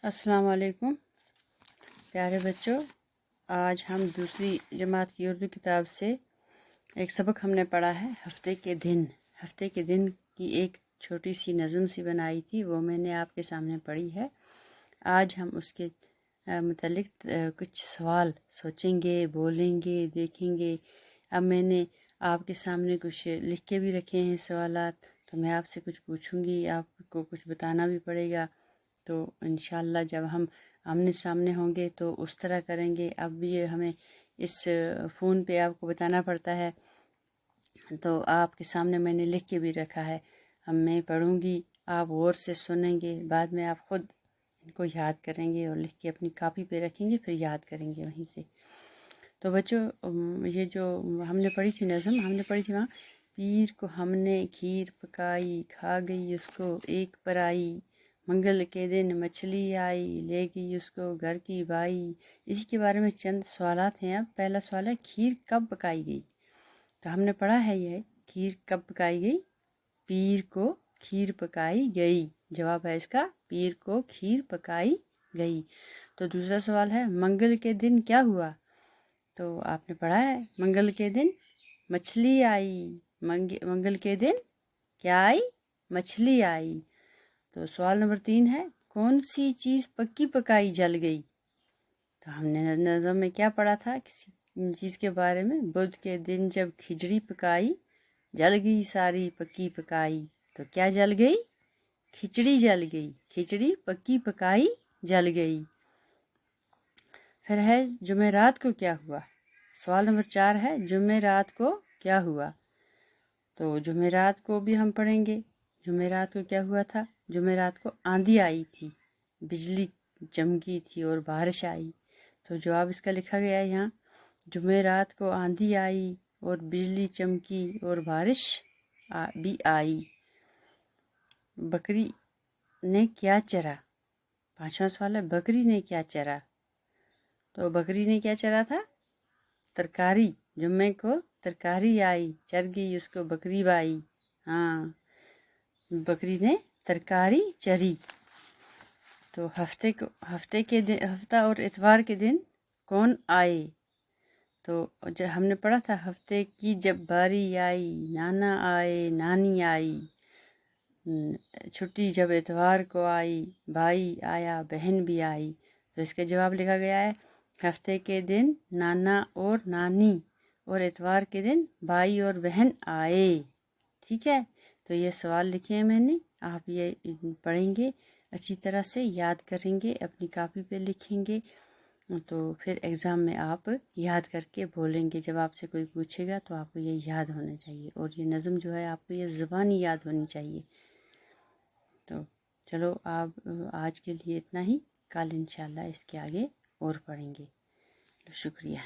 السلام علیکم پیارے بچوں، آج ہم دوسری جماعت کی اردو کتاب سے ایک سبق ہم نے پڑھا ہے ہفتے کے دن۔ ہفتے کے دن کی ایک چھوٹی سی نظم سی بنائی تھی، وہ میں نے آپ کے سامنے پڑھی ہے۔ آج ہم اس کے متعلق کچھ سوال سوچیں گے، بولیں گے، دیکھیں گے۔ اب میں نے آپ کے سامنے کچھ لکھ کے بھی رکھے ہیں سوالات، تو میں آپ سے کچھ پوچھوں گی، آپ کو کچھ بتانا بھی پڑے گا۔ تو انشاءاللہ جب ہم آمنے سامنے ہوں گے تو اس طرح کریں گے۔ اب یہ ہمیں اس فون پہ آپ کو بتانا پڑتا ہے، تو آپ کے سامنے میں نے لکھ کے بھی رکھا ہے۔ میں پڑھوں گی، آپ غور سے سنیں گے، بعد میں آپ خود ان کو یاد کریں گے اور لکھ کے اپنی کاپی پہ رکھیں گے، پھر یاد کریں گے وہیں سے۔ تو بچوں، یہ جو ہم نے پڑھی تھی نظم، ہم نے پڑھی تھی وہاں: پیر کو ہم نے کھیر پکائی، کھا گئی اس کو ایک پرائی، منگل کے دن مچھلی آئی، لے گئی اس کو گھر کی بائی۔ اسی کے بارے میں چند سوالات ہیں۔ اب پہلا سوال ہے، کھیر کب پکائی گئی؟ تو ہم نے پڑھا ہے یہ کھیر کب پکائی گئی؟ پیر کو کھیر پکائی گئی۔ جواب ہے اس کا پیر کو کھیر پکائی گئی۔ تو دوسرا سوال ہے، منگل کے دن کیا ہوا؟ تو آپ نے پڑھا ہے منگل کے دن مچھلی آئی۔ منگل کے دن کیا آئی؟ مچھلی آئی۔ تو سوال نمبر 3 ہے، کون سی چیز پکی پکائی جل گئی؟ تو ہم نے نظم میں کیا پڑھا تھا کسی چیز کے بارے میں؟ بدھ کے دن جب کھچڑی پکائی، جل گئی ساری پکی پکائی۔ تو کیا جل گئی؟ کھچڑی جل گئی۔ کھچڑی پکی پکائی جل گئی۔ پھر ہے، جمعرات کو کیا ہوا؟ سوال نمبر 4 ہے، جمعرات کو کیا ہوا؟ تو جمعرات کو بھی ہم پڑھیں گے۔ جمعرات کو کیا ہوا تھا؟ جمعرات کو آندھی آئی تھی، بجلی چمکی تھی اور بارش آئی۔ تو جواب اس کا لکھا گیا ہے یہاں، جمعرات کو آندھی آئی اور بجلی چمکی اور بارش بھی آئی۔ بکری نے کیا چرا؟ 5واں سوال ہے، بکری نے کیا چرا؟ تو بکری نے کیا چرا تھا؟ ترکاری۔ جمعے کو ترکاری آئی، چر گئی اس کو بکری بائی۔ ہاں، بکری نے ترکاری چری۔ تو ہفتہ اور اتوار کے دن کون آئے؟ تو جب ہم نے پڑھا تھا، ہفتے کی جب باری آئی، نانا آئے نانی آئی۔ چھٹی جب اتوار کو آئی، بھائی آیا بہن بھی آئی۔ تو اس کا جواب لکھا گیا ہے، ہفتے کے دن نانا اور نانی اور اتوار کے دن بھائی اور بہن آئے۔ ٹھیک ہے، تو یہ سوال لکھے ہیں میں نے، آپ یہ پڑھیں گے، اچھی طرح سے یاد کریں گے، اپنی کاپی پہ لکھیں گے، تو پھر ایگزام میں آپ یاد کر کے بولیں گے۔ جب آپ سے کوئی پوچھے گا تو آپ کو یہ یاد ہونا چاہیے، اور یہ نظم جو ہے آپ کو یہ زبانی یاد ہونی چاہیے۔ تو چلو، آپ آج کے لیے اتنا ہی، کل انشاءاللہ اس کے آگے اور پڑھیں گے۔ شکریہ۔